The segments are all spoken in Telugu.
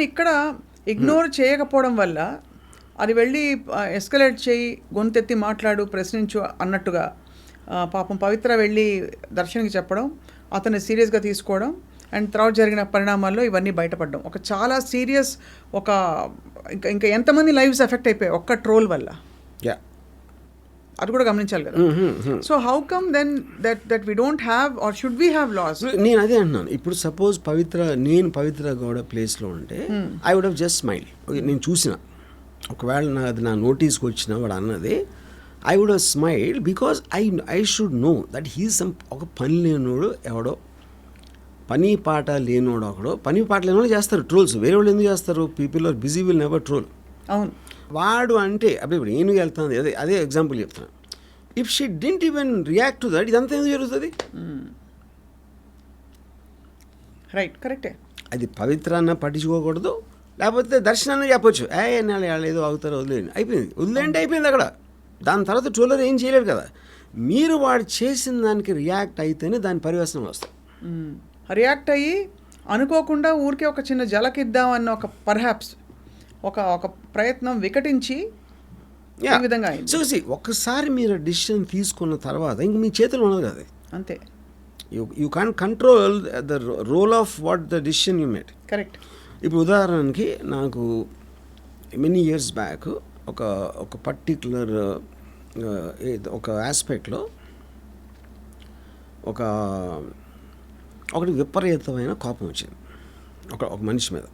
కానీ ఇక్కడ ఇగ్నోర్ చేయకపోవడం వల్ల అది వెళ్ళి ఎస్కలేట్ చేయి, గొంతెత్తి మాట్లాడు, ప్రశ్నించు అన్నట్టుగా పాపం పవిత్ర వెళ్ళి దర్శన్కి చెప్పడం, అతన్ని సీరియస్గా తీసుకోవడం, అండ్ తర్వాత జరిగిన పరిణామాల్లో ఇవన్నీ బయటపడడం ఒక చాలా సీరియస్ ఇంకా ఎంతమంది లైవ్స్ ఎఫెక్ట్ అయిపోయాయి ఒక్క ట్రోల్ వల్ల. అది కూడా గమనించాలి కదా. So how come then that we don't have or should we have laws? నేను అదే అంటున్నాను. ఇప్పుడు సపోజ్ నేను పవిత్ర గౌడ ప్లేస్లో ఉంటే I would have just smile. నేను చూసిన ఒకవేళ అది నా నోటీస్కి వచ్చిన వాడు అన్నది, I would have smile because I should know that he's ఒక పని లేనోడు ఎవడో, పని పాట లేనోడు ఒకడో. పని పాట లేనోడు చేస్తారు ట్రోల్స్, వేరే వాళ్ళు ఎందుకు చేస్తారు? People are busy will never troll. అవును, వాడు అంటే అప్పుడు ఇప్పుడు నేను వెళ్తాను, అదే ఎగ్జాంపుల్ చెప్తాను. If she didn't even react to that, ఇదంతా ఎందుకు జరుగుతుంది? రైట్, కరెక్టే. అది పవిత్ర అన్న పట్టించుకోకూడదు, లేకపోతే దర్శనాన్ని చెప్పొచ్చు, ఏదో అవుతారో వదిలేండి, అయిపోయింది, వదిలేండి, అయిపోయింది అక్కడ. దాని తర్వాత ట్రోలర్ ఏం చేయలేరు కదా. మీరు వాడు చేసిన దానికి రియాక్ట్ అయితేనే దాని పరివేశనం వస్తుంది. రియాక్ట్ అయ్యి అనుకోకుండా ఊరికే ఒక చిన్న జలకిద్దామన్న ఒక పర్హాప్స్ ఒక ప్రయత్నం వికటించి ఈ విధంగా అయింది. చూసి ఒక్కసారి మీరు డిసిషన్ తీసుకున్న తర్వాత ఇంక మీ చేతులు ఉండదు కదా, అంతే. You can't control the role of what the decision you made. Correct. ఇప్పుడు ఉదాహరణకి నాకు మెనీ ఇయర్స్ బ్యాక్ ఒక పర్టిక్యులర్ ఒక ఆస్పెక్ట్లో ఒకటి విపరీతమైన కోపం వచ్చింది ఒక మనిషి మీద.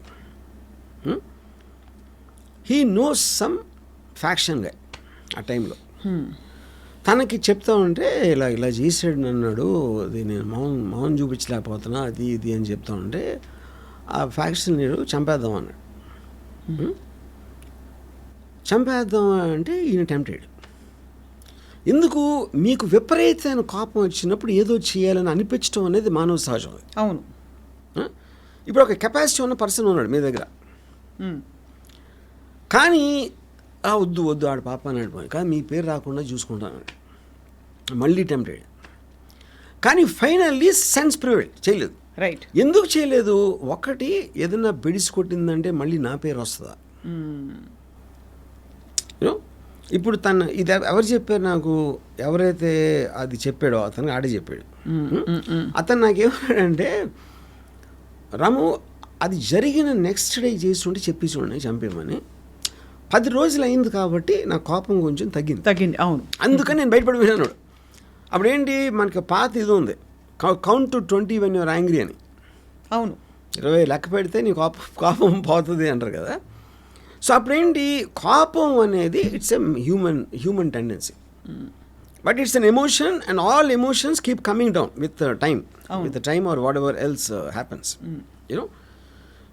హీ నోస్ సమ్ ఫ్యాక్షన్ గా ఆ టైంలో. తనకి చెప్తా ఉంటే ఇలా చేసాడు అన్నాడు, అది నేను మౌన్ చూపించలేకపోతున్నా, అది ఇది అని చెప్తా ఉంటే ఆ ఫ్యాక్షన్ లీడర్ చంపేద్దాం అన్నాడు. చంపేద్దాం అంటే ఈయన టెంప్టెడ్. ఎందుకు? మీకు విపరీతమైన కోపం వచ్చినప్పుడు ఏదో చేయాలని అనిపించడం అనేది మానవ సహజం. అవును. ఇప్పుడు ఒక కెపాసిటీ ఉన్న పర్సన్ ఉన్నాడు మీ దగ్గర, కానీ వద్దు ఆడు పాప అన్నాడు, కానీ మీ పేరు రాకుండా చూసుకుంటాను, మళ్ళీ టెంప్టెడ్. కానీ ఫైనల్లీ సెన్స్ ప్రివైల్ చేయలేదు. రైట్. ఎందుకు చేయలేదు? ఒకటి, ఏదైనా బెడిసి కొట్టిందంటే మళ్ళీ నా పేరు వస్తుందా? యూనో, ఇప్పుడు ఇది ఎవరు చెప్పారు నాకు? ఎవరైతే అది చెప్పాడో అతనికి ఆడే చెప్పాడు. అతను నాకేమన్నాడంటే, రాము అది జరిగిన నెక్స్ట్ డే చేస్తుంటే చెప్పి చూడండి చంపేమని. 10 రోజులు అయింది కాబట్టి నా కోపం కొంచెం తగ్గింది. అవును, అందుకని నేను బయటపడిపోయినాడు. అప్పుడు ఏంటి, మనకి పాత ఇది ఉంది, count to 20 when you are angry అని. అవును, 20 లెక్క పెడితే నీ కోపం పోతుంది అంటారు కదా. సో అప్పుడేంటి, కోపం అనేది it's a human tendency, but it's an emotion and all emotions keep coming down with time or whatever else happens, you know.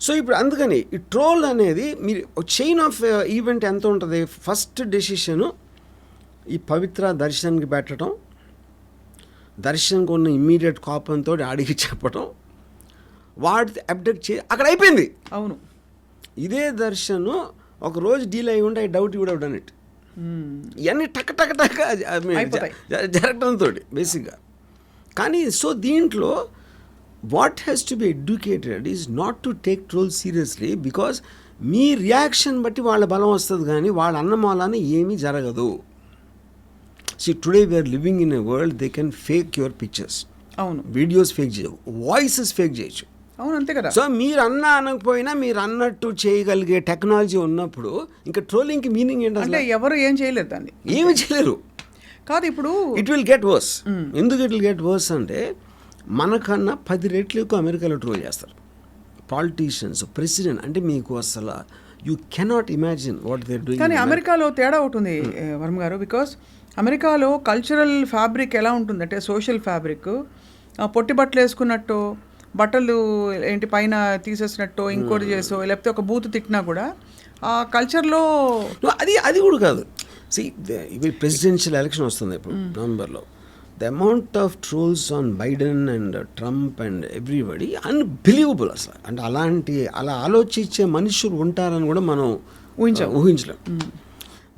So ఇప్పుడు అందుకని ఈ ట్రోల్ అనేది మీరు చైన్ ఆఫ్ ఈవెంట్ ఎంత ఉంటుంది. ఫస్ట్ డెసిషను ఈ పవిత్ర దర్శనానికి పెట్టడం, దర్శనంకి ఉన్న ఇమ్మీడియట్ కోపంతో ఆడికి చెప్పడం, వాడి అబ్డక్ట్ అక్కడ అయిపోయింది. అవును. ఇదే దర్శనం ఒక రోజు డీల్ అయి ఉంటే I doubt would have done it. ఇవన్నీ టక్ జరగడంతో బేసిక్గా. కానీ సో దీంట్లో what has to be educated is not to take troll seriously, because మీ రియాక్షన్ బట్టి వాళ్ళ బలం వస్తుంది, కానీ వాళ్ళ అన్నమాలని ఏమీ జరగదు. See, today we are living in a world they can fake your pictures. అవును. వీడియోస్ ఫేక్ చేయవు, వాయిసెస్ ఫేక్ చేయొచ్చు. అవును, అంతే కదా. సో మీరు అనకపోయినా మీరు అన్నట్టు చేయగలిగే టెక్నాలజీ ఉన్నప్పుడు ఇంకా ట్రోలింగ్కి మీనింగ్ ఏంటంటే ఎవరు ఏం చేయలేరు, దాన్ని ఏమి చేయలేరు. కాదు, ఇప్పుడు ఇట్ విల్ గెట్ వర్స్. ఎందుకు ఇట్ విల్ గెట్ వర్స్ అంటే, మనకన్నా 10 రెట్లు ఎక్కువ అమెరికాలో ట్రోల్ చేస్తారు పాలిటీషియన్స్, ప్రెసిడెంట్. అంటే మీకు అసలు you cannot imagine what they doing. కానీ అమెరికాలో తేడా ఉంటుంది వర్మ గారు, బికాస్ అమెరికాలో కల్చరల్ ఫ్యాబ్రిక్ ఎలా ఉంటుందంటే, సోషల్ ఫ్యాబ్రిక్, పొట్టి బట్టలు వేసుకున్నట్టు, బట్టలు ఏంటి పైన తీసేసినట్టు, ఇంకోటి చేసో, లేకపోతే ఒక బూతు తిట్టినా కూడా ఆ కల్చర్లో అది కూడా కాదు. ఇప్పుడు ప్రెసిడెన్షియల్ ఎలక్షన్ వస్తుంది ఇప్పుడు నవంబర్లో. The amount of trolls on Biden and Trump and everybody unbelievable అసలు. అంటే అలా ఆలోచించే మనుషులు ఉంటారని కూడా మనం ఊహించలేం.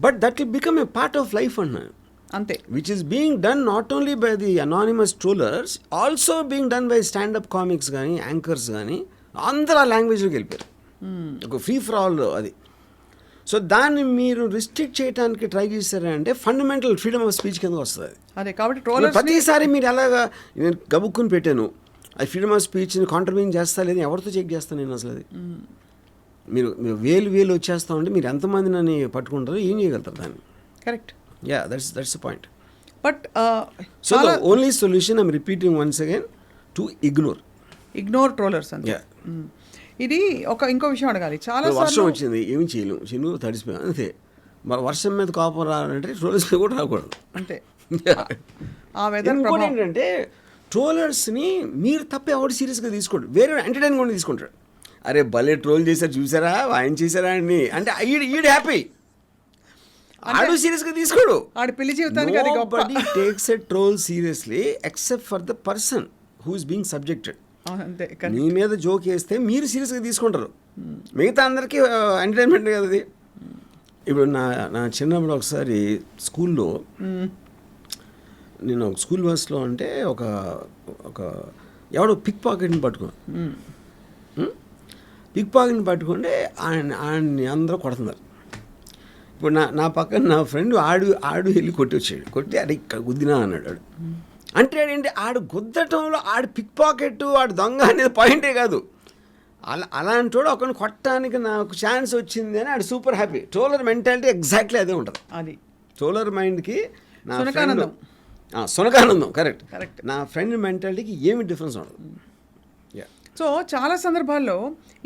But that will become a part of life అన్నాను, అంతే. Which is being done not only by the anonymous trollers, also being done by standup comics కానీ యాంకర్స్ కానీ అందరూ ఆ లాంగ్వేజ్లోకి వెళ్ళిపోయారు. ఒక ఫ్రీ ఫర్ ఆల్ అది. సో దాన్ని మీరు రిస్ట్రిక్ట్ చేయడానికి ట్రై చేశారంటే ఫండమెంటల్ ఫ్రీడమ్ ఆఫ్ స్పీచ్ కింద వస్తుంది అది. అదే కాబట్టి ట్రోలర్స్ ప్రతిసారి మీరు ఎలాగా నేను గబుక్కుని పెట్టాను అది ఫ్రీడమ్ ఆఫ్ స్పీచ్ని కాంట్రబ్యూన్ చేస్తా లేదని ఎవరితో చెక్ చేస్తాను నేను అసలు అది. మీరు వేలు వచ్చేస్తా ఉంటే మీరు ఎంతమంది నన్ను పట్టుకుంటారో ఏం చేయగలుగుతారు దాన్ని. Correct. Yeah that's the point. But so the only solution I'm repeating once again to ignore trollers అంతే. ఇది ఇంకో విషయం అడగాలి. చాలా వర్షం వచ్చింది ఏమి చేయలేము, చిన్న తడిసిపోయాం అంతే. మరి వర్షం మీద కోపం రావాలంటే ట్రోలర్స్ మీద కూడా రాకూడదు అంతే. ఆ వెదర్ ఏంటంటే ట్రోలర్స్ని మీరు తప్ప ఎవరు సీరియస్గా తీసుకోండి, వేరే ఎంటర్టైన్మెంట్ కూడా తీసుకుంటాడు. అరే భలే ట్రోల్ చేశారు చూసారా ఆయన చేశారా అని అంటే ఈడు హ్యాపీ, ఆడు సీరియస్గా తీసుకోడు. ఆడు పెళ్లి జీవితానికి అది గొప్ప. Nobody takes a troll seriously except for the person who is being subjected. అంతే. మీ మీద జోక్ వేస్తే మీరు సీరియస్గా తీసుకుంటారు, మిగతా అందరికీ ఎంటర్టైన్మెంట్ కదా అది. ఇప్పుడు నా చిన్నప్పుడు ఒకసారి స్కూల్లో నేను ఒక స్కూల్ బస్లో అంటే ఒక ఎవడో పిక్ పాకెట్ని పట్టుకుంటే ఆయన్ని అందరూ కొడుతున్నారు. ఇప్పుడు నా పక్కన నా ఫ్రెండ్ ఆడు వెళ్ళి కొట్టి అది గుద్దినా అన్నాడు. అంటే ఏంటి ఆడు గుద్దటంలో ఆడు పిక్ పాకెట్ ఆడు దొంగ అనేది పాయింటే కాదు. అలాంటి వాడు ఒకరిని కొట్టడానికి నాకు ఛాన్స్ వచ్చింది అని ఆడు super happy. Troller mentality exactly అదే ఉంటుంది. అది ట్రోలర్ మైండ్కి నా సునకానందం. కరెక్ట్. నా ఫ్రెండ్ మెంటాలిటీకి ఏమి డిఫరెన్స్ ఉండదు. సో చాలా సందర్భాల్లో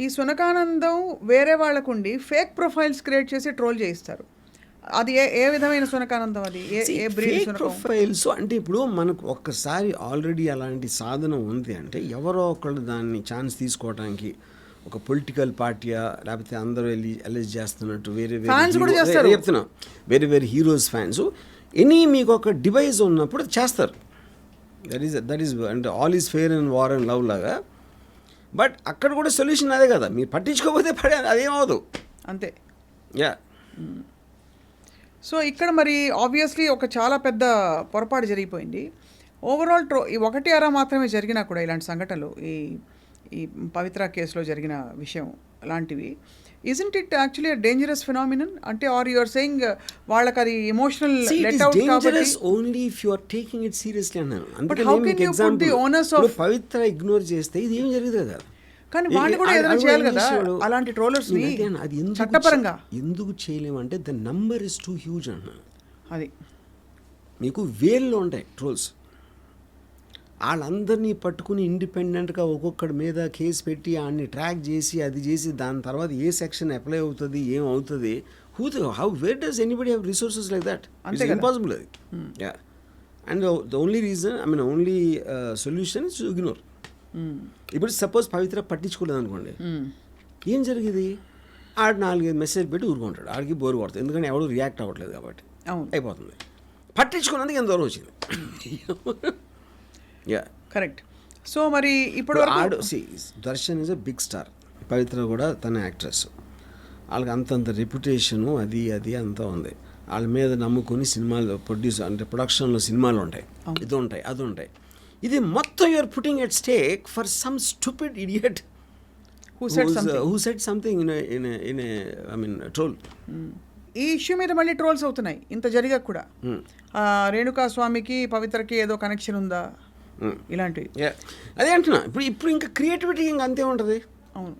ఈ సునకానందం వేరే వాళ్ళకుండి ఫేక్ ప్రొఫైల్స్ క్రియేట్ చేసి ట్రోల్ చేయిస్తారు. అది ఏ విధమైన సునకానందం? అది ఏ బ్రీడ్ ప్రొఫైల్స్ అంటే ఇప్పుడు మనకు ఒక్కసారి ఆల్రెడీ అలాంటి సాధన ఉంది అంటే ఎవరో ఒకళ్ళు దాన్ని ఛాన్స్ తీసుకోవడానికి ఒక పొలిటికల్ పార్టీయా లేకపోతే అందరూ వెళ్ళి అలెజ్ చేస్తున్నట్టు చెప్తున్నా వేరే హీరోస్ ఫ్యాన్స్ మీకు ఒక డివైస్ ఉన్నప్పుడు చేస్తారు. దట్ ఈస్ అంటే all is fair and war and love లాగా. బట్ అక్కడ కూడా సొల్యూషన్ అదే కదా, మీరు పట్టించుకోకపోతే అదేమవదు అంతే. యా. సో ఇక్కడ మరి ఆబ్వియస్లీ ఒక చాలా పెద్ద పొరపాటు జరిగిపోయింది. ఓవరాల్ ఈ ఒకటి అరా మాత్రమే జరిగినా కూడా ఇలాంటి సంఘటనలు ఈ పవిత్ర కేసులో జరిగిన విషయం లాంటివి, isn't it actually a dangerous phenomenon? అంటే ఆర్ యు ఆర్ సేయింగ్ వాళ్ళకి అది ఎమోషనల్ లెట్ అవుట్ కాబట్టి only if you are taking it seriously అన్నాను. But how can you put the owners of Pavithra ignore చేస్తే ఇది ఏం జరిగింది కదా. కానీ వాళ్ళు కూడా ఏదైనా చేయాలి కదా అలాంటి ట్రోలర్స్ ని చట్టపరంగా. ఎందుకు చేయలేమంటే the number is too huge అన్నాను. అది మీకు వేల్లో ఉంటాయి ట్రోల్స్, వాళ్ళందరినీ పట్టుకుని ఇండిపెండెంట్గా ఒక్కొక్కడి మీద కేసు పెట్టి ఆయన్ని ట్రాక్ చేసి అది చేసి దాని తర్వాత ఏ సెక్షన్ అప్లై అవుతుంది ఏమవుతుంది where does anybody have resources like that? It's impossible అది. Yeah. And the only reason only solution is ignore. ఇప్పుడు సపోజ్ పవిత్ర పట్టించుకోలేదు అనుకోండి, ఏం జరిగేది? ఆడు 4-5 మెసేజ్ పెట్టి ఊరుకుంటాడు, ఆడికి బోరు కొడుతుంది ఎందుకంటే ఎవడు రియాక్ట్ అవ్వట్లేదు కాబట్టి అయిపోతుంది. పట్టించుకున్నందుకు ఎంత దూరం వచ్చింది. Yeah correct. సో మరి ఇప్పుడు Darshan is a big star, Pavithra కూడా తన యాక్ట్రెస్, వాళ్ళకి అంతంత రెప్యుటేషను అది అంతా ఉంది. వాళ్ళ మీద నమ్ముకొని సినిమాలు ప్రొడక్షన్లో సినిమాలు ఉంటాయి, ఇది ఉంటాయి అది ఉంటాయి. ఇది మొత్తం you're putting at stake for some stupid idiot who said something in a troll. ఈ ఇష్యూ మీద మళ్ళీ ట్రోల్స్ అవుతున్నాయి ఇంత జరిగా కూడా. రేణుకా స్వామికి పవిత్రకి ఏదో కనెక్షన్ ఉందా ఇలాంటివి? అదే అంటున్నా. ఇప్పుడు ఇంకా క్రియేటివిటీ ఇంకా అంతే ఉంటుంది.